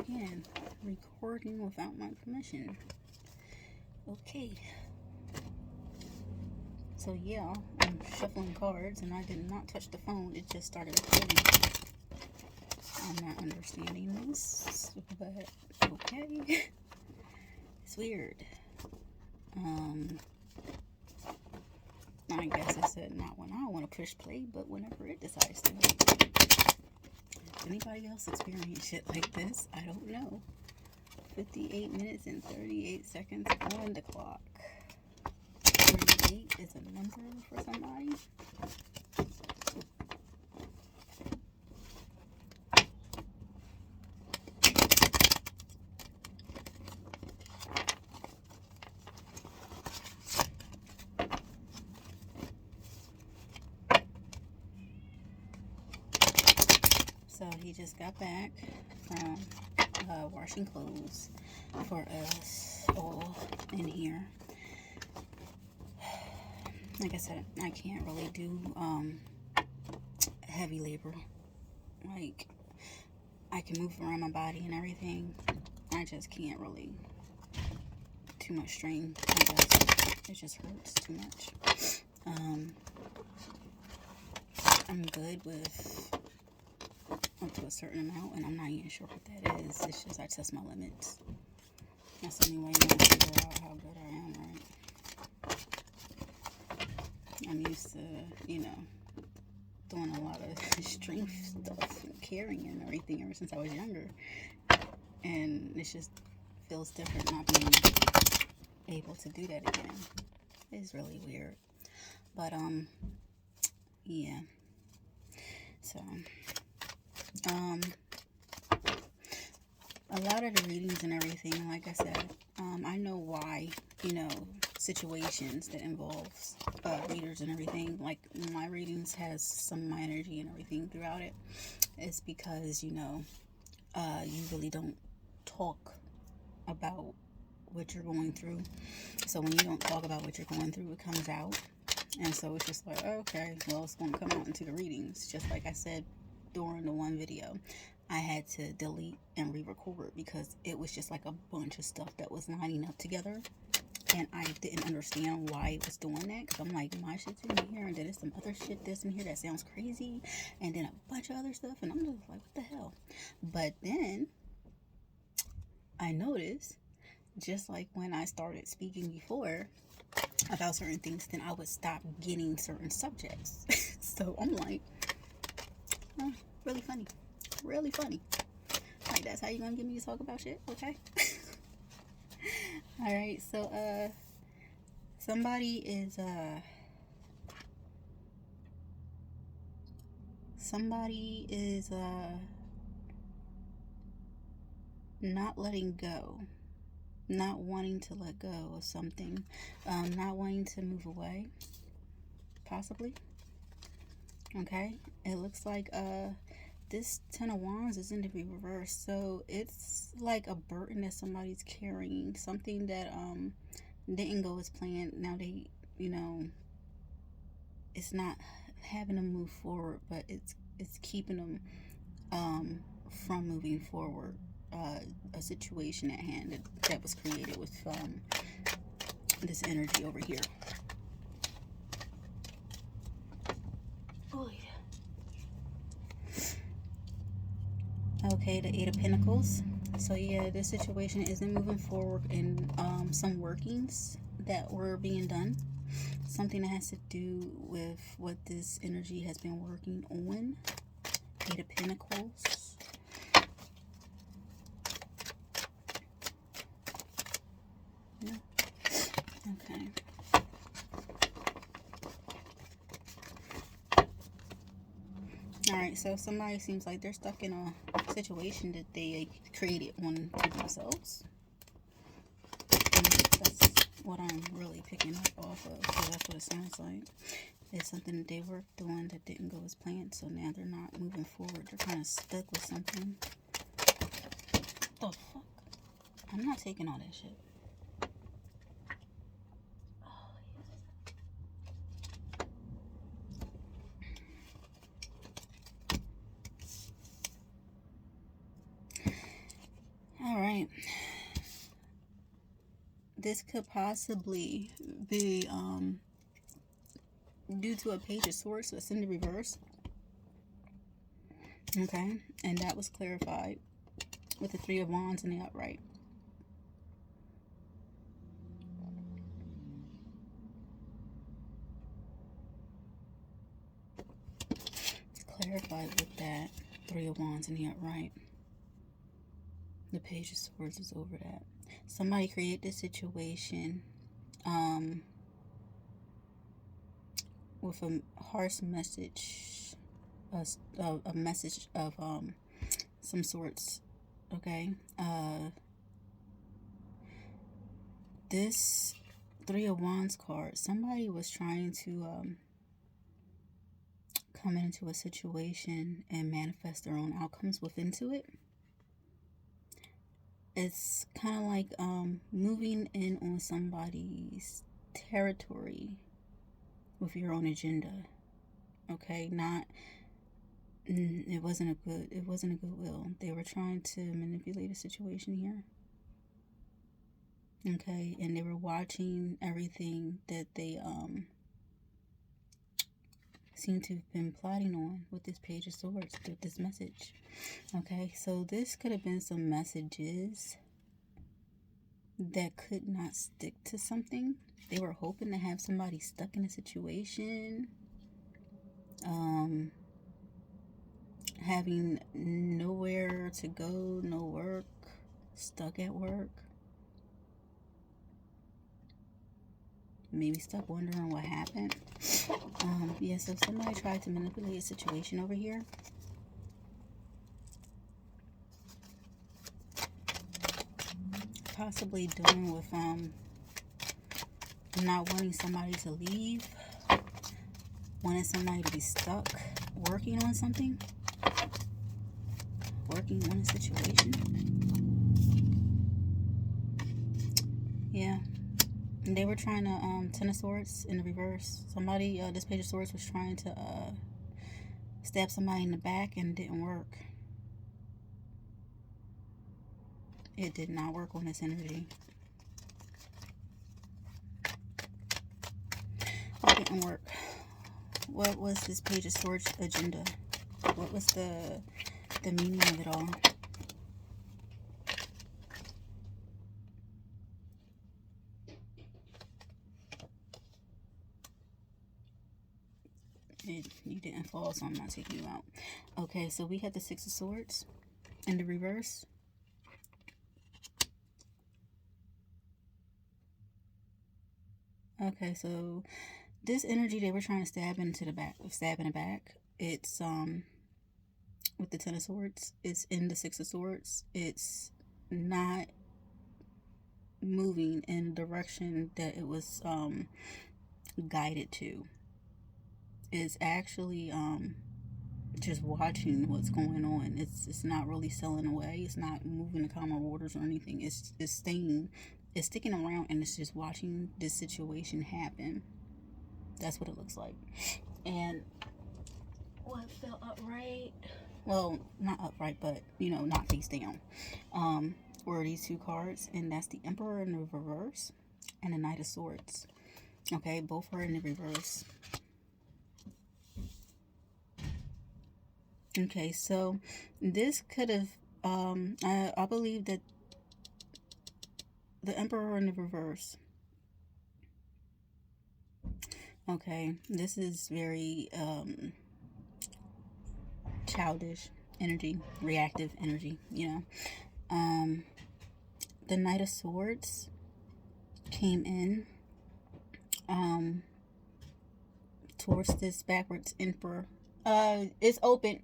again. Recording without my permission. Okay. So yeah, I'm shuffling cards and I did not touch the phone. It just started recording. I'm not understanding this, but okay. It's weird. I guess it said not when I want to push play, but whenever it decides to. Anybody else experience shit like this? I don't know. 58 minutes and 38 seconds on the clock. 38 is a number for somebody. So he just got back from washing clothes for us all in here. Like I said, I can't really do heavy labor. Like, I can move around my body and everything. I just can't really. Too much strain, I guess. It just hurts too much. I'm good with up to a certain amount, and I'm not even sure what that is. It's just I test my limits. That's the only way I'm going to figure out how good I am, right? I'm used to, doing a lot of strength stuff and carrying and everything ever since I was younger. And it just feels different not being able to do that again. It's really weird. But, yeah. So, a lot of the readings and everything, like I said, I know why, situations that involves readers and everything, like my readings has some of my energy and everything throughout it. It's because, you really don't talk about what you're going through. So when you don't talk about what you're going through, it comes out. And so it's just like, okay, well, it's going to come out into the readings. Just like I said during the one video, I had to delete and re-record because it was just like a bunch of stuff that was lining up together. And I didn't understand why it was doing that. Because I'm like, my shit's in here. And then there's some other shit that's in here that sounds crazy. And then a bunch of other stuff. And I'm just like, what the hell? But then I noticed, just like when I started speaking before about certain things, then I would stop getting certain subjects. So I'm like, oh, really funny. Really funny. Like, that's how you gonna get me to talk about shit? Okay. Alright, so somebody is not letting go, not wanting to let go of something, not wanting to move away, possibly. Okay, it looks like this Ten of Wands is in the reverse, so it's like a burden that somebody's carrying, something that didn't go as planned. Now they, it's not having them move forward, but it's keeping them from moving forward. A situation at hand that was created with this energy over here. Oh yeah. Okay, the Eight of Pentacles. So yeah, this situation isn't moving forward in some workings that were being done. Something that has to do with what this energy has been working on. Eight of Pentacles. Yeah. Okay. Alright, so somebody seems like they're stuck in a situation that they created on to themselves. And that's what I'm really picking up off of, so that's what it sounds like. It's something that they worked on that didn't go as planned, so now they're not moving forward. They're kind of stuck with something. What the fuck? I'm not taking all that shit. right. This could possibly be due to a Page of Swords that's in the reverse. Okay, and that was clarified with the Three of Wands in the upright. It's clarified with that Three of Wands in the upright. The Page of Swords is over that. Somebody created this situation with a harsh message, a message of some sorts. Okay, this Three of Wands card, somebody was trying to come into a situation and manifest their own outcomes within to it. It's kind of like moving in on somebody's territory with your own agenda. Okay, it wasn't a goodwill. They were trying to manipulate a situation here. Okay, and they were watching everything that they seem to have been plotting on with this Page of Swords, with this message. Okay, so this could have been some messages that could not stick to something. They were hoping to have somebody stuck in a situation, having nowhere to go, no work, stuck at work, maybe stuck wondering what happened. Yeah, so somebody tried to manipulate a situation over here. Possibly dealing with not wanting somebody to leave, wanting somebody to be stuck, working on something, working on a situation. Yeah, and they were trying to Ten of Swords in the reverse. Somebody, this Page of Swords was trying to stab somebody in the back, and it didn't work. It did not work on this energy. It didn't work. What was this Page of Swords agenda? What was the meaning of it all? You didn't fall, so I'm not taking you out. Okay, so we had the Six of Swords in the reverse. Okay, so this energy they were trying to stab in the back. It's with the Ten of Swords. It's in the Six of Swords. It's not moving in the direction that it was guided to. It's actually just watching what's going on. It's not really selling away. It's not moving the calmer waters or anything. It's sticking around, and it's just watching this situation happen. That's what it looks like. And what fell upright? Well, not upright, but not face down. Were these two cards, and that's the Emperor in the reverse and the Knight of Swords. Okay, both are in the reverse. Okay, so this could have, I believe that the Emperor in the reverse. Okay, this is very childish energy, reactive energy, The Knight of Swords came in towards this backwards Emperor. It's open.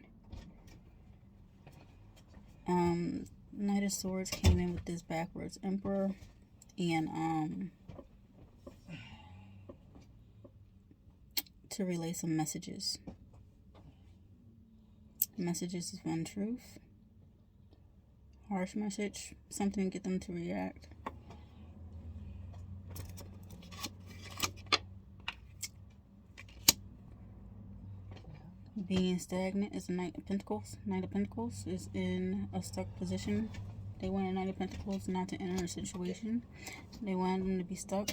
Knight of Swords came in with this backwards Emperor, and to relay some messages. Messages of untruth, harsh message, something to get them to react. Being stagnant is the Knight of Pentacles. Knight of Pentacles is in a stuck position. They wanted Knight of Pentacles not to enter a situation. They wanted them to be stuck.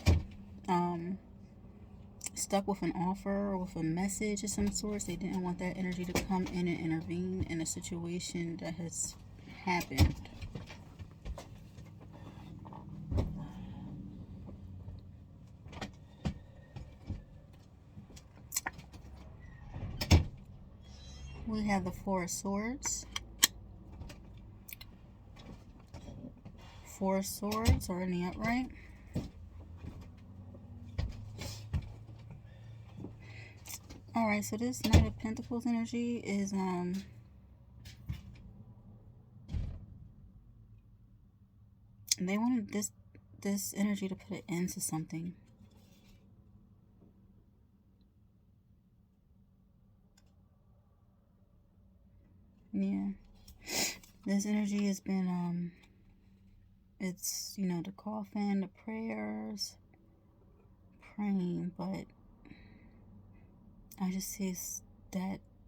Stuck with an offer or with a message of some sort. They didn't want that energy to come in and intervene in a situation that has happened. We have the Four of Swords. Four of Swords are in the upright. Alright, so this Knight of Pentacles energy is they wanted this energy to put an end to something. Yeah. This energy has been it's, you know, the coffin, the prayers, praying, but I just see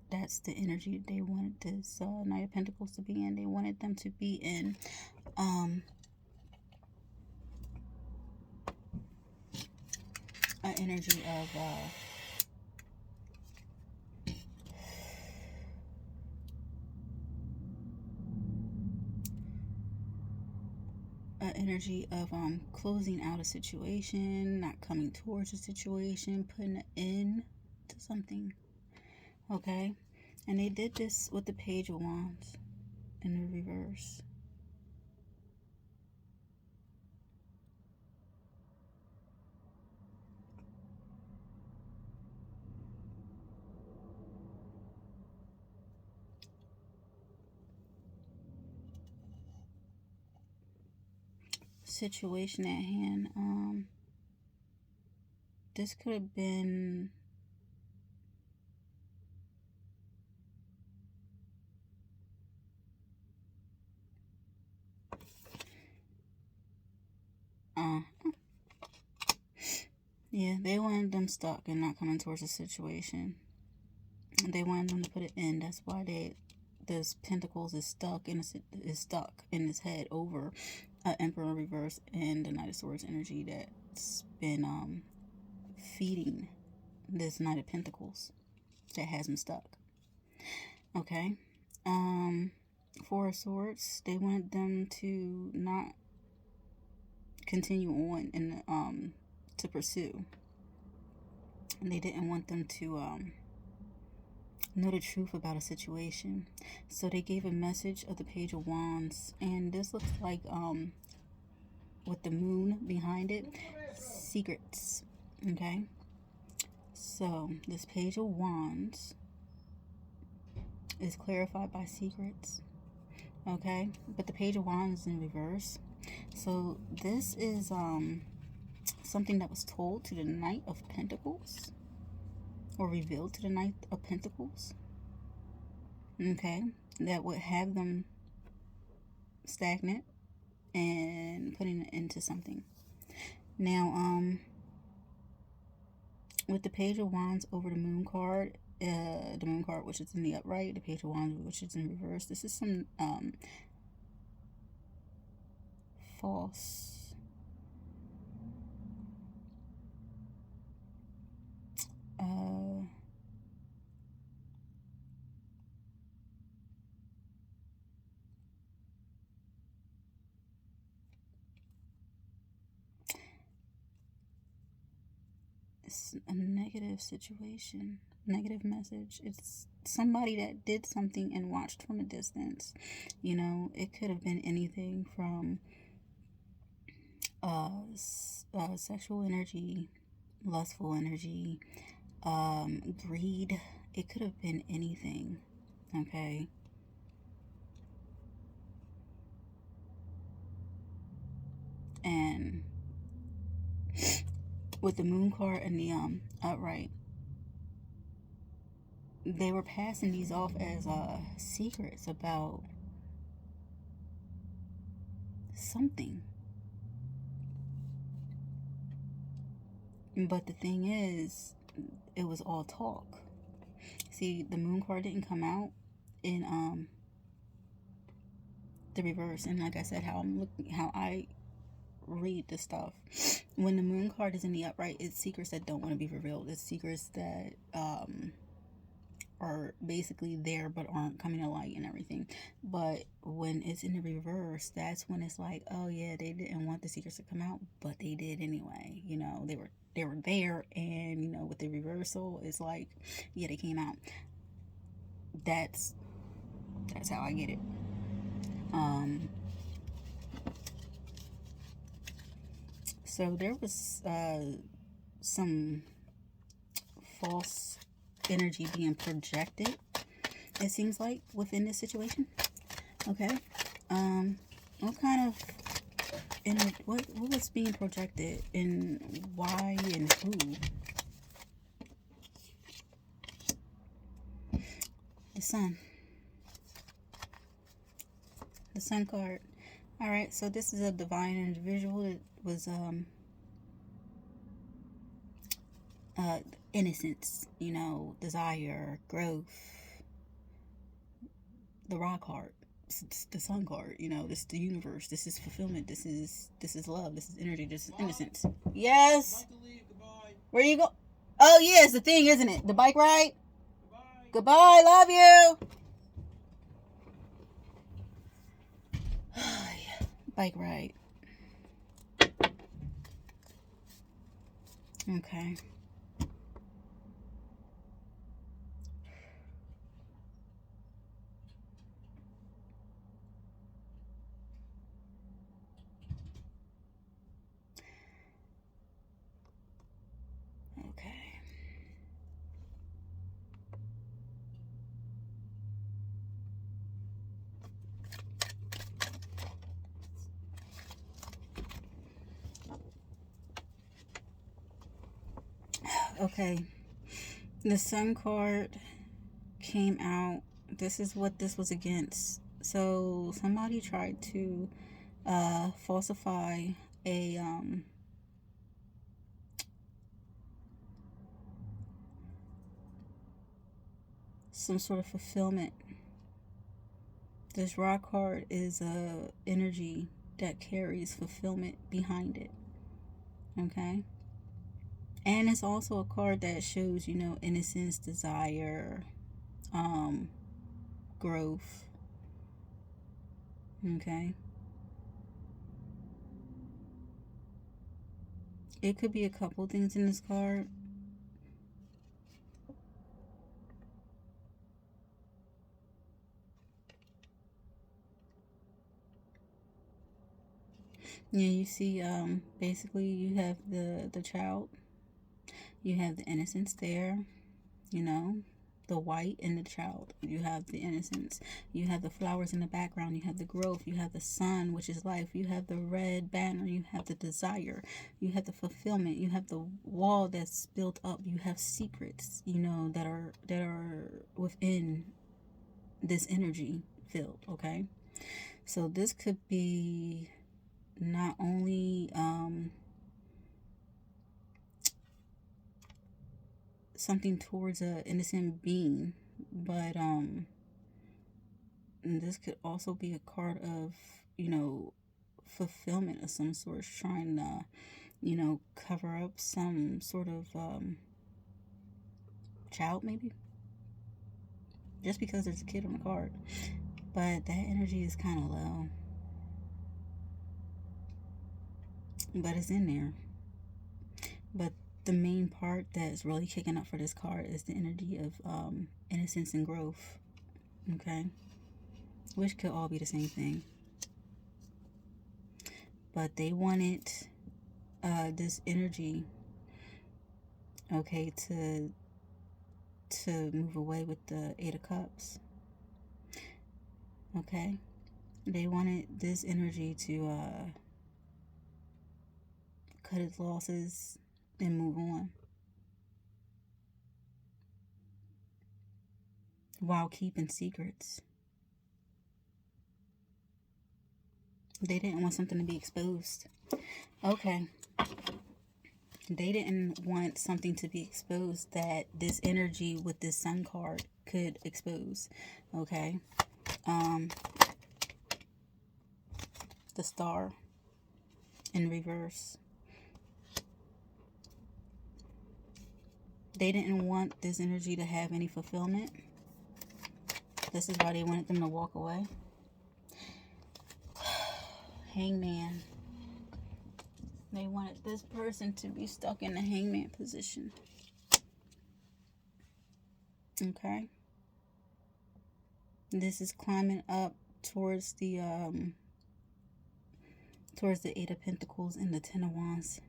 that's the energy they wanted this Knight of Pentacles to be in. They wanted them to be in an energy of closing out a situation, not coming towards a situation, putting an end to something. Okay, and they did this with the Page of Wands in the reverse. Situation at hand. This could have been yeah, they wanted them stuck and not coming towards a situation. They wanted them to put it in. That's why this Pentacles is stuck in his head over Emperor reverse and the Knight of Swords energy that's been feeding this Knight of Pentacles that has him stuck. Okay. Four of Swords, they wanted them to not continue on and to pursue. And they didn't want them to know the truth about a situation. So they gave a message of the Page of Wands, and this looks like with the moon behind it, secrets. Okay, so this Page of Wands is clarified by secrets. Okay, but the Page of Wands is in reverse. So this is something that was told to the Knight of Pentacles, or revealed to the Knight of Pentacles. Okay, that would have them stagnant and putting it into something. Now, with the Page of Wands over the Moon card, which is in the upright, the Page of Wands which is in reverse, this is some false it's a negative situation, negative message. It's somebody that did something and watched from a distance. You know, it could have been anything from sexual energy, lustful energy, greed. It could have been anything. Okay, and with the Moon card and the upright, they were passing these off as secrets about something. But the thing is, it was all talk. See, the Moon card didn't come out in the the reverse. And like I said, how I read the stuff. When the moon card is in the upright, it's secrets that don't want to be revealed. It's secrets that are basically there but aren't coming to light and everything. But when it's in the reverse, that's when it's like, oh yeah, they didn't want the secrets to come out, but they did anyway. You know, they were there, and you know, with the reversal, it's like, yeah, they came out. That's how I get it. So there was some false energy being projected, it seems like, within this situation. Okay. What kind of what was being projected, and why, and who? The sun. The sun card. All right, so this is a divine individual that was innocence, you know, desire, growth. The rock card, it's the sun card, you know, this is the universe, this is fulfillment, this is love, this is energy, this is innocence. Yes. Where you go? Oh yeah, it's the thing, isn't it? The bike ride. Goodbye, love you. Bike ride. Okay. Okay. The sun card came out. This is what this was against. So somebody tried to falsify a some sort of fulfillment. This rock card is a energy that carries fulfillment behind it. Okay. And it's also a card that shows, you know, innocence, desire, growth. Okay. It could be a couple things in this card. Yeah, you see, basically you have the child, you have the innocence there, you know, the white and the child. You have the innocence. You have the flowers in the background. You have the growth. You have the sun, which is life. You have the red banner. You have the desire. You have the fulfillment. You have the wall that's built up. You have secrets, you know, that are within this energy field. Okay, so this could be not only something towards a innocent being, but this could also be a card of, you know, fulfillment of some sort, trying to, you know, cover up some sort of child, maybe, just because there's a kid on the card. But that energy is kind of low, but it's in there. But the main part that's really kicking up for this card is the energy of innocence and growth. Okay, which could all be the same thing. But they wanted this energy, okay, to move away with the Eight of Cups. Okay, they wanted this energy to cut its losses and move on, while keeping secrets. They didn't want something to be exposed. Okay. They didn't want something to be exposed that this energy with this sun card could expose. Okay. The Star in reverse. They didn't want this energy to have any fulfillment. This is why they wanted them to walk away. Hangman. They wanted this person to be stuck in the hangman position. Okay. This is climbing up towards the Eight of Pentacles and the Ten of Wands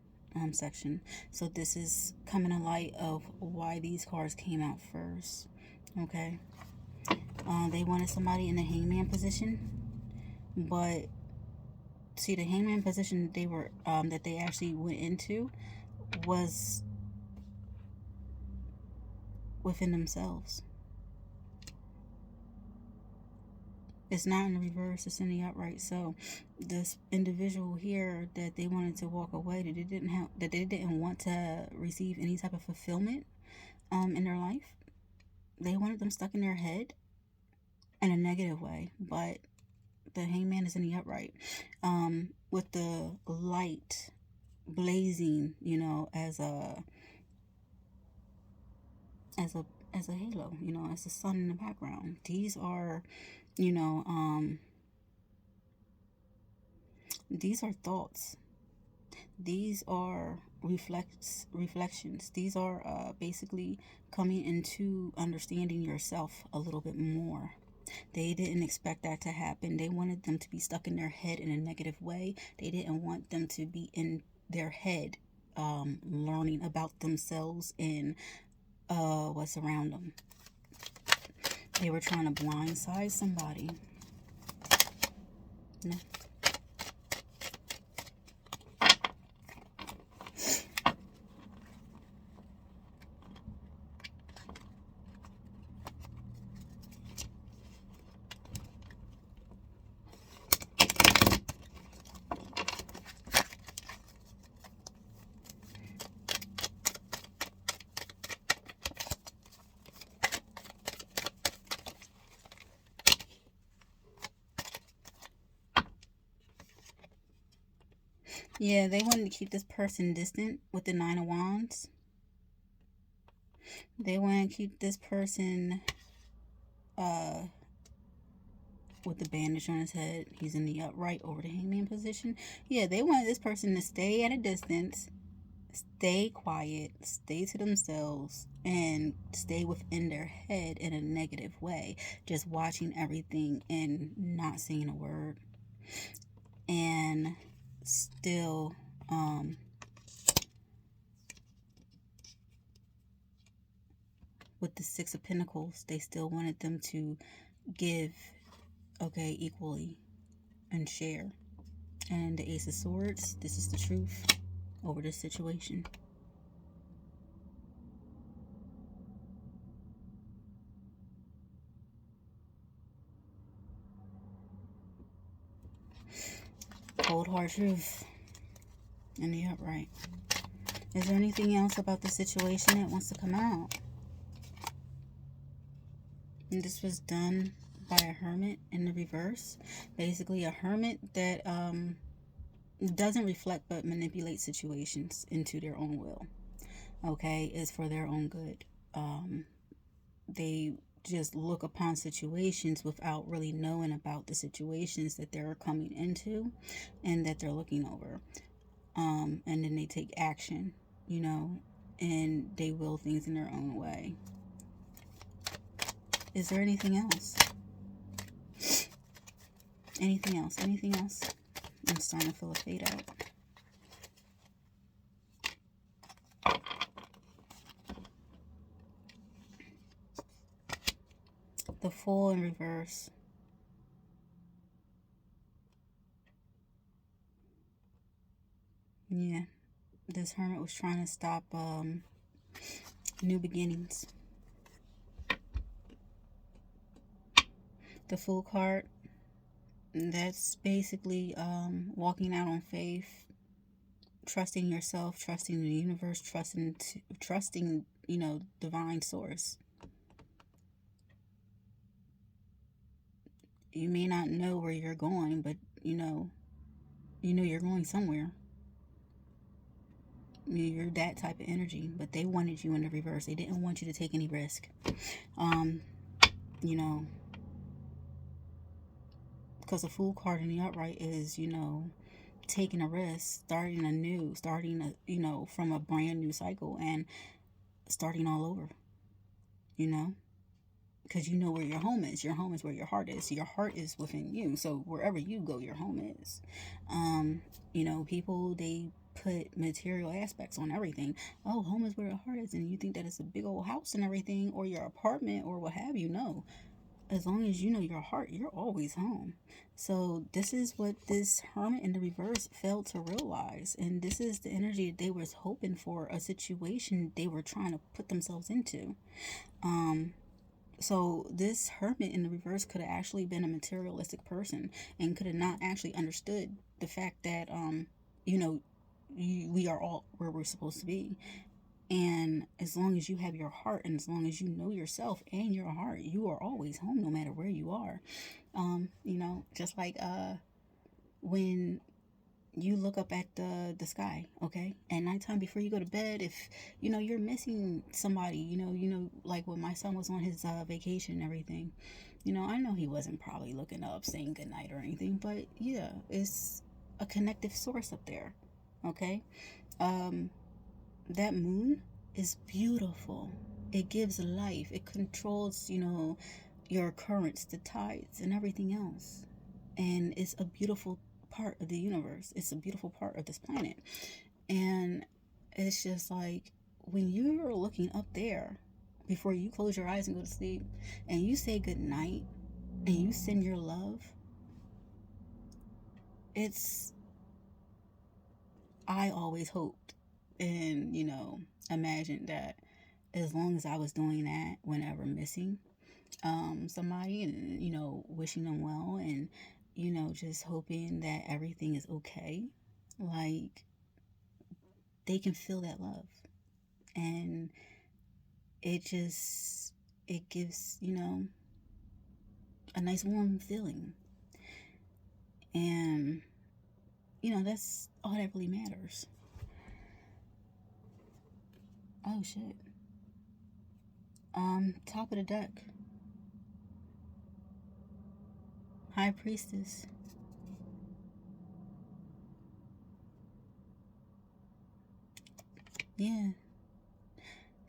section. So this is coming to light of why these cards came out first. Okay. They wanted somebody in the hangman position, but see, the hangman position they were that they actually went into was within themselves. It's not in the reverse, it's in the upright. So this individual here that they wanted to walk away, that they didn't want to receive any type of fulfillment in their life. They wanted them stuck in their head in a negative way, but the hangman is in the upright, with the light blazing, you know, as a halo, you know, as the sun in the background. These are, you know, these are thoughts. These are reflections. These are basically coming into understanding yourself a little bit more. They didn't expect that to happen. They wanted them to be stuck in their head in a negative way. They didn't want them to be in their head learning about themselves and what's around them. They were trying to blindside somebody. No. Yeah, they wanted to keep this person distant with the Nine of Wands. They want to keep this person with the bandage on his head. He's in the upright over the hangman position. Yeah, they wanted this person to stay at a distance, stay quiet, stay to themselves, and stay within their head in a negative way. Just watching everything and not saying a word. And still with the Six of Pentacles, they still wanted them to give, okay, equally and share. And the Ace of Swords, this is the truth over this situation. Cold hard truth in the upright. Is there anything else about the situation that wants to come out? And this was done by a hermit in the reverse. Basically a hermit that doesn't reflect but manipulates situations into their own will. Okay, it's for their own good. They just look upon situations without really knowing about the situations that they're coming into and that they're looking over. And then they take action, you know, and they will things in their own way. Is there anything else? Anything else? Anything else? I'm starting to feel a fade out. The Fool in reverse. Yeah, this hermit was trying to stop new beginnings. The Fool card, that's basically walking out on faith, trusting yourself, trusting the universe, trusting, you know, divine source. You may not know where you're going, but, you know, You know you're going somewhere. You're that type of energy, but they wanted you in the reverse. They didn't want you to take any risk. Um, you know, because the Fool card in the upright is, taking a risk, starting from a brand new cycle and starting all over, you know, because you know where your home is. Your home is where your heart is. Your heart is within you. So wherever you go, your home is. People, they put material aspects on everything. Oh, home is where your heart is. And you think that it's a big old house and everything, or your apartment, or what have you. No. As long as you know your heart, you're always home. So this is what this Hermit in the reverse failed to realize. And this is the energy that they was hoping for, a situation they were trying to put themselves into. So this Hermit in the reverse could have actually been a materialistic person and could have not actually understood the fact that, you know, we are all where we're supposed to be. And as long as you have your heart, and as long as you know yourself and your heart, you are always home no matter where you are. Just like when you look up at the sky, okay, at nighttime before you go to bed, if you're missing somebody, like when my son was on his vacation and everything, I know he wasn't probably looking up saying goodnight or anything, but yeah, it's a connective source up there, okay. That moon is beautiful. It gives life. It controls, your currents, the tides, and everything else. And it's a beautiful part of the universe. It's a beautiful part of this planet. And it's just like when you're looking up there before you close your eyes and go to sleep and you say good night and you send your love, I always hoped and, imagined that as long as I was doing that whenever missing somebody and, wishing them well and, just hoping that everything is okay, like they can feel that love. And it gives, a nice warm feeling. And, that's all that really matters. Oh, shit. Top of the deck. High Priestess. Yeah.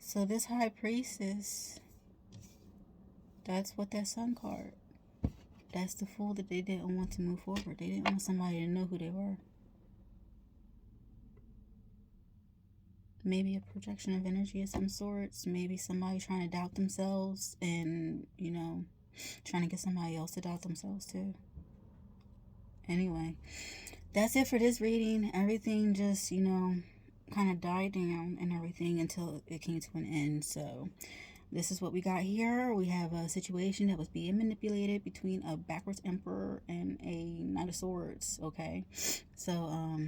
So this High Priestess, that's what that Sun card. That's the Fool that they didn't want to move forward. They didn't want somebody to know who they were. Maybe a projection of energy of some sorts. Maybe somebody trying to doubt themselves and, trying to get somebody else to doubt themselves too. Anyway, that's it for this reading. Everything just, kind of died down and everything until it came to an end. So this is what we got here. We have a situation that was being manipulated between a backwards emperor and a Knight of Swords. Okay, so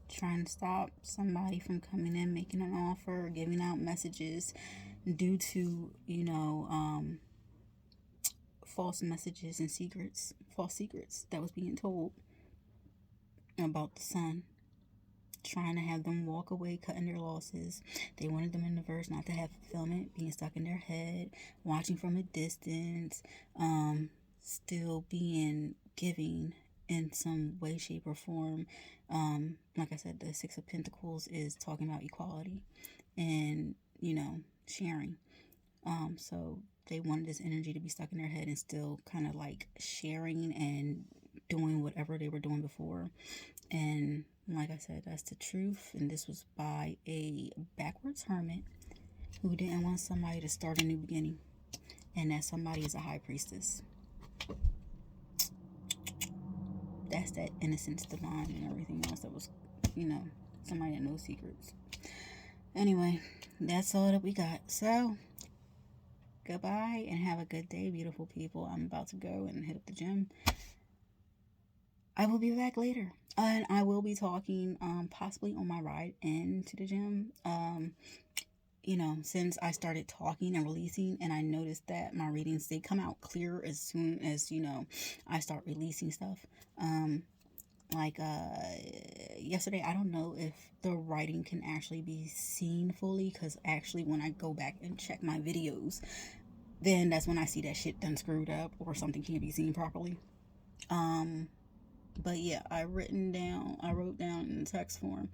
trying to stop somebody from coming in, making an offer, giving out messages due to false messages and false secrets that was being told about the Sun. Trying to have them walk away, cutting their losses. They wanted them in the verse not to have fulfillment, being stuck in their head, watching from a distance, still being giving in some way, shape, or form. Like I said, the Six of Pentacles is talking about equality and, sharing. So they wanted this energy to be stuck in their head and still kind of like sharing and doing whatever they were doing before. And like I said, that's the truth. And this was by a backwards hermit who didn't want somebody to start a new beginning. And that somebody is a high priestess. That's that innocence divine and everything else that was, somebody that knows secrets. Anyway, that's all that we got. So, goodbye and have a good day, beautiful people. I'm about to go and hit up the gym. I will be back later. And I will be talking possibly on my ride into the gym. since I started talking and releasing, and I noticed that my readings, they come out clear as soon as, I start releasing stuff. Like yesterday, I don't know if the writing can actually be seen fully, because actually when I go back and check my videos, then that's when I see that shit done screwed up or something can't be seen properly. But yeah, I wrote down in text form,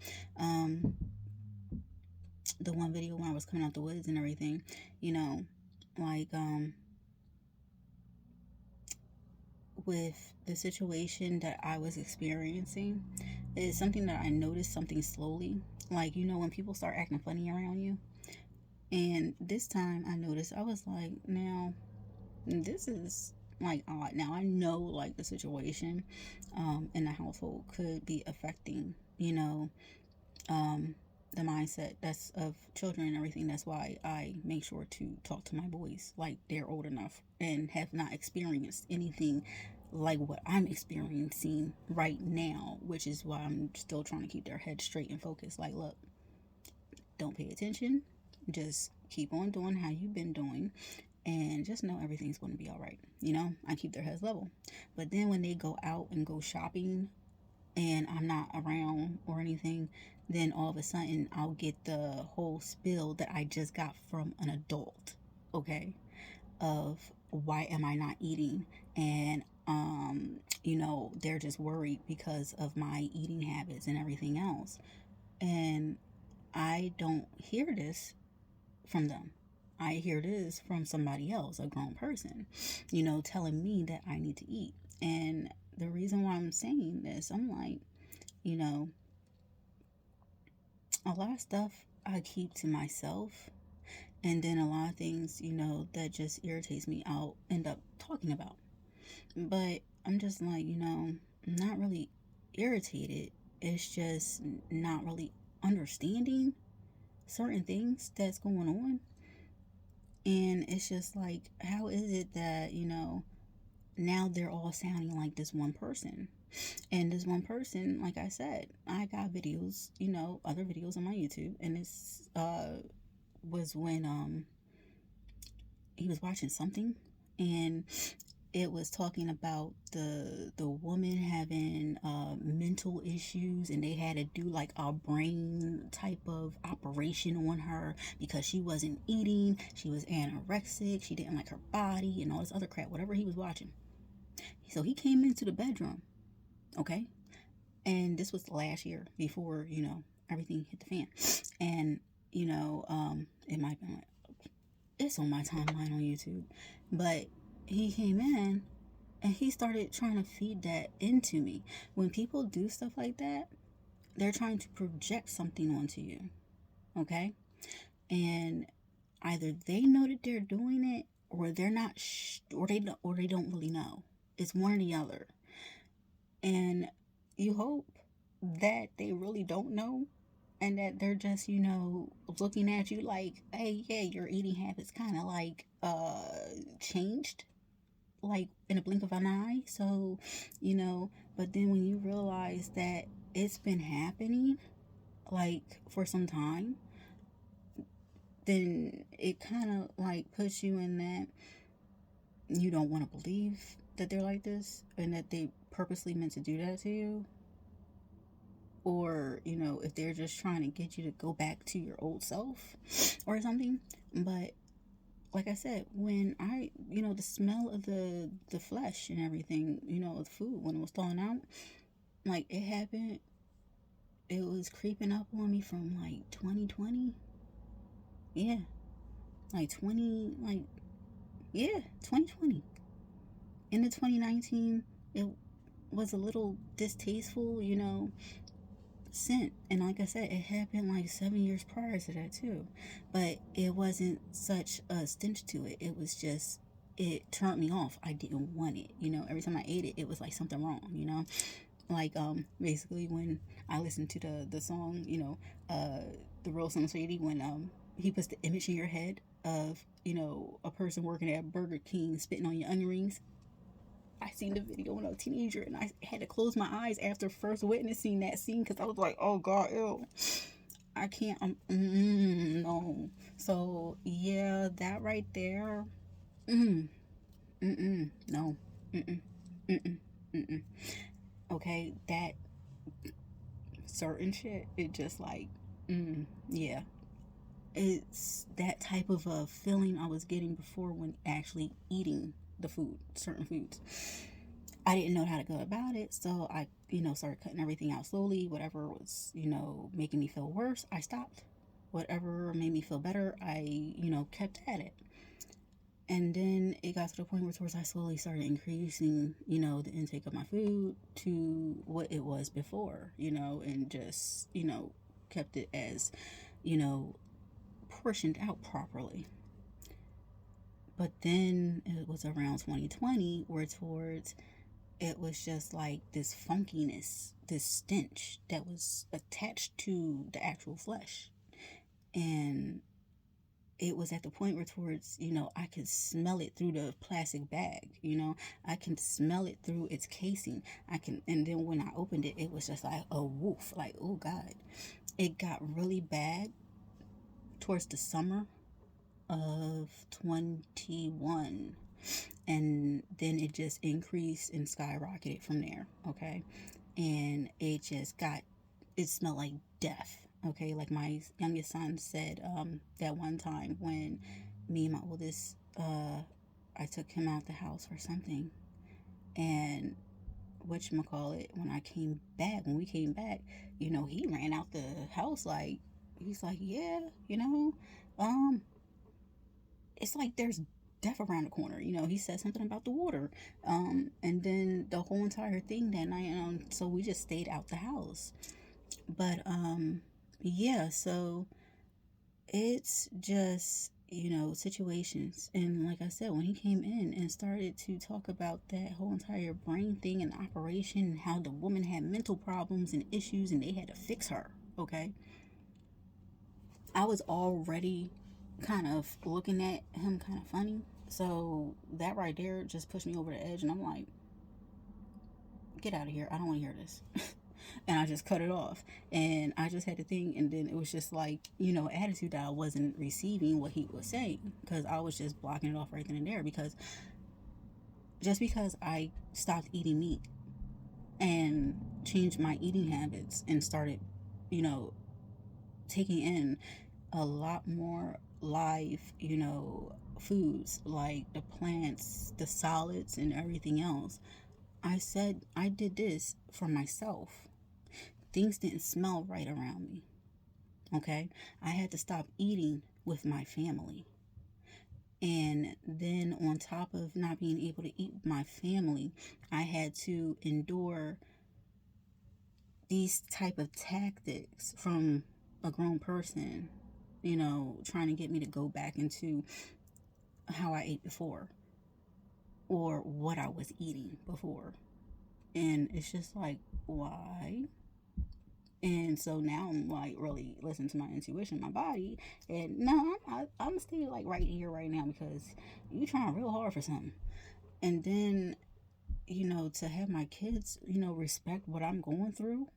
the one video when I was coming out the woods and everything, like, with the situation that I was experiencing, is something that I noticed something slowly. Like, when people start acting funny around you. And this time I noticed, I was like, now, this is like odd. Now I know, like, the situation in the household could be affecting, the mindset that's of children and everything. That's why I make sure to talk to my boys like they're old enough and have not experienced anything like what I'm experiencing right now, which is why I'm still trying to keep their head straight and focused. Like, look, don't pay attention, just keep on doing how you've been doing, and just know everything's going to be all right. I keep their heads level. But then when they go out and go shopping and I'm not around or anything, then all of a sudden I'll get the whole spill that I just got from an adult, okay, of why am I not eating? And they're just worried because of my eating habits and everything else. And I don't hear this from them. I hear this from somebody else, a grown person, telling me that I need to eat. And the reason why I'm saying this, I'm like, a lot of stuff I keep to myself. And then a lot of things, that just irritates me, I'll end up talking about. But I'm just like, not really irritated. It's just not really understanding certain things that's going on. And it's just like, how is it that, now they're all sounding like this one person? And this one person, like I said, I got videos, other videos on my YouTube, and this was when he was watching something, and it was talking about the woman having mental issues, and they had to do like a brain type of operation on her because she wasn't eating, she was anorexic, she didn't like her body and all this other crap, whatever he was watching. So he came into the bedroom, okay, and this was last year before everything hit the fan. And it might have been like, it's on my timeline on YouTube, but he came in and he started trying to feed that into me. When people do stuff like that, they're trying to project something onto you, okay? And either they know that they're doing it, or they're not, or they don't really know. It's one or the other. And you hope that they really don't know, and that they're just, looking at you like, hey, yeah, your eating habits kind of like changed like in a blink of an eye. So, but then when you realize that it's been happening like for some time, then it kind of like puts you in that you don't want to believe that they're like this and that they purposely meant to do that to you. Or, if they're just trying to get you to go back to your old self or something. But like I said, when I, the smell of the flesh and everything, the food, when it was thawing out, like, it happened, it was creeping up on me from like 2020. Yeah. Like 2020. Into 2019, it was a little distasteful, scent. And like I said, it happened like 7 years prior to that too, but it wasn't such a stench to it. It was just, it turned me off. I didn't want it. Every time I ate it, it was like something wrong. Like basically when I listened to the song, the Real Slim Shady, when he puts the image in your head of a person working at Burger King spitting on your onion rings. I seen the video when I was a teenager, and I had to close my eyes after first witnessing that scene, because I was like, oh God, ew. I can't. No. So yeah, that right there. Mm, no. Mm, mm, mm. Okay, that certain shit. It just like, yeah. It's that type of a feeling I was getting before when actually eating the food, certain foods. I didn't know how to go about it, so I, started cutting everything out slowly. Whatever was, making me feel worse, I stopped. Whatever made me feel better, I, kept at it. And then it got to the point where towards I slowly started increasing, the intake of my food to what it was before, and just, kept it as, you know, portioned out properly. But then it was around 2020 where towards it was just like this funkiness, this stench that was attached to the actual flesh. And it was at the point where towards, I could smell it through the plastic bag, I can smell it through its casing. And then when I opened it, it was just like a woof, like, oh God. It got really bad towards the summer of 21, and then it just increased and skyrocketed from there. Okay, and it smelled like death. Okay, like my youngest son said, that one time when me and my oldest, I took him out the house for something, and whatchamacallit, when we came back, he ran out the house like, he's like, yeah, um it's like there's death around the corner. He said something about the water. And then the whole entire thing that night, so we just stayed out the house. But yeah, so it's just, situations. And like I said, when he came in and started to talk about that whole entire brain thing and operation, and how the woman had mental problems and issues and they had to fix her, okay? I was already kind of looking at him kind of funny. So that right there just pushed me over the edge, and I'm like, get out of here. I don't want to hear this. And I just cut it off. And I just had to think, and then it was just like, attitude that I wasn't receiving what he was saying, because I was just blocking it off right then and there. Because just because I stopped eating meat and changed my eating habits and started, you know, taking in a lot more live, foods like the plants, the solids, and everything else. I said I did this for myself. Things didn't smell right around me. Okay? I had to stop eating with my family. And then on top of not being able to eat with my family, I had to endure these type of tactics from a grown person, trying to get me to go back into how I ate before or what I was eating before. And it's just like, why? And so now I'm like really listening to my intuition, my body. And no, I'm still like right here, right now, because you trying real hard for something. And then, to have my kids, respect what I'm going through,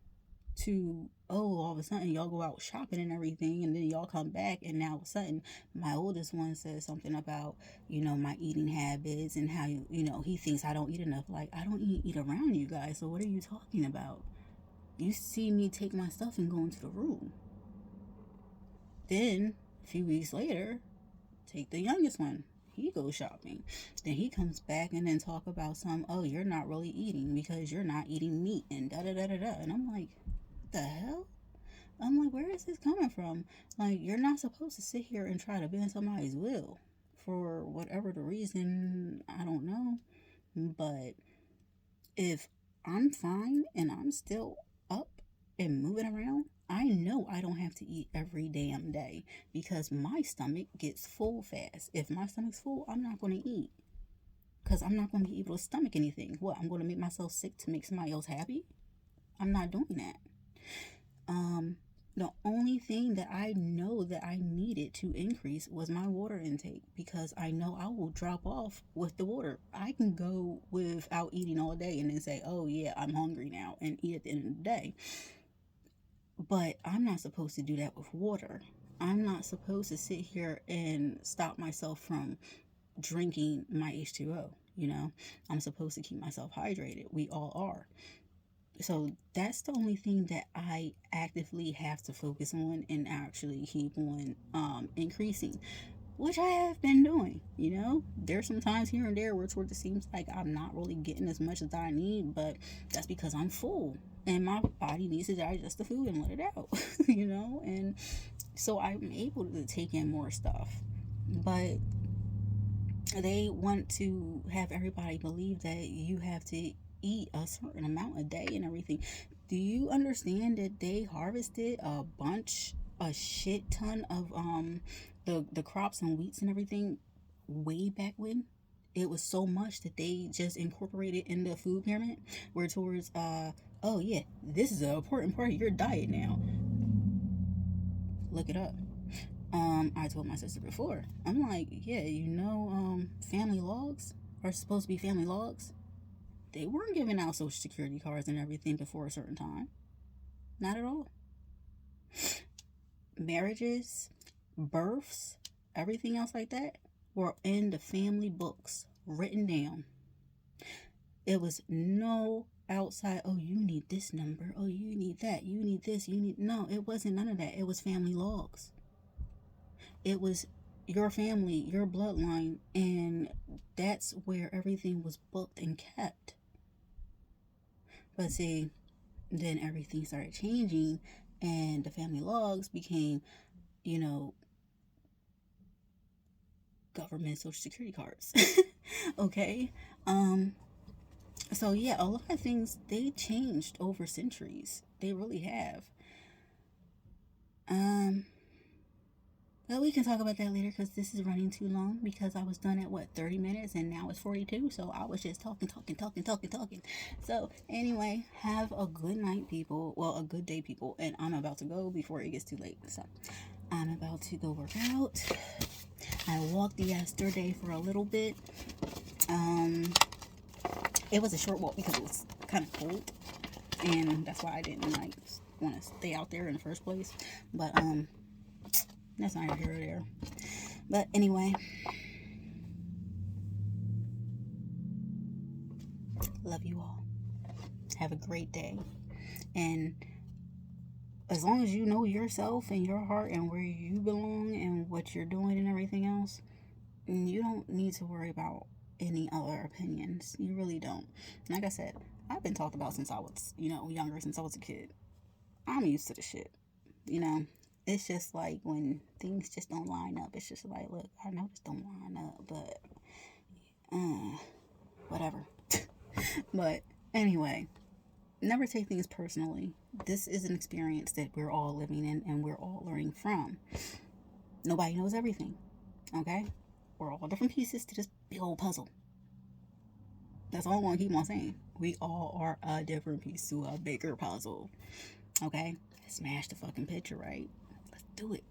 to, oh, all of a sudden y'all go out shopping and everything, and then y'all come back, and now all of a sudden my oldest one says something about, my eating habits, and how, he thinks I don't eat enough. Like, I don't eat around you guys, so what are you talking about? You see me take my stuff and go into the room. Then a few weeks later, take the youngest one, he goes shopping. Then he comes back and then talk about oh, you're not really eating because you're not eating meat and da da da da da. And I'm like, what the hell? I'm like, where is this coming from? Like, you're not supposed to sit here and try to bend somebody's will for whatever the reason. I don't know. But if I'm fine and I'm still up and moving around, I know I don't have to eat every damn day, because my stomach gets full fast. If my stomach's full, I'm not going to eat, because I'm not going to be able to stomach anything. What, I'm going to make myself sick to make somebody else happy? I'm not doing that. The only thing that I know that I needed to increase was my water intake, because I know I will drop off with the water. I can go without eating all day and then say, oh yeah, I'm hungry now, and eat at the end of the day. But I'm not supposed to do that with water. I'm not supposed to sit here and stop myself from drinking my H2O. You know, I'm supposed to keep myself hydrated. We all are. So that's the only thing that I actively have to focus on and actually keep on increasing, which I have been doing. You know, there's some times here and there where it seems like I'm not really getting as much as I need, but that's because I'm full and my body needs to digest the food and let it out. You know, and so I'm able to take in more stuff, but they want to have everybody believe that you have to eat a certain amount a day and everything. Do you understand that they harvested a shit ton of the crops and wheats and everything way back when? It was so much that they just incorporated in the food pyramid, where towards oh yeah, this is an important part of your diet now. Look it up. I told my sister before. I'm like, yeah, family logs are supposed to be family logs. They weren't giving out social security cards and everything before a certain time. Not at all. Marriages, births, everything else like that were in the family books, written down. It was no outside, oh, you need this number, oh, you need that, you need this, you need. No, it wasn't none of that. It was family logs. It was your family, your bloodline, and that's where everything was booked and kept. But see, then everything started changing, and the family logs became, you know, government social security cards. Okay. So yeah, a lot of things, they changed over centuries. They really have. Um, Well, we can talk about that later because this is running too long, because I was done at what, 30 minutes, and now it's 42. So I was just talking. So anyway, have a good night, people. Well, a good day, people. And I'm about to go before it gets too late. So I'm about to go work out. I walked yesterday for a little bit. It was a short walk because it was kind of cold, and that's why I didn't like want to stay out there in the first place. But that's neither here or there. But anyway, love you all. Have a great day. And as long as you know yourself and your heart and where you belong and what you're doing and everything else, you don't need to worry about any other opinions. You really don't. Like I said, I've been talked about since I was, younger, since I was a kid. I'm used to the shit. It's just like when things just don't line up. It's just like, look, I know this don't line up, but whatever. But anyway, never take things personally. This is an experience that we're all living in and we're all learning from. Nobody knows everything, okay? We're all different pieces to this big old puzzle. That's all I'm going to keep on saying. We all are a different piece to a bigger puzzle, okay? Smash the fucking picture, right? Let's do it.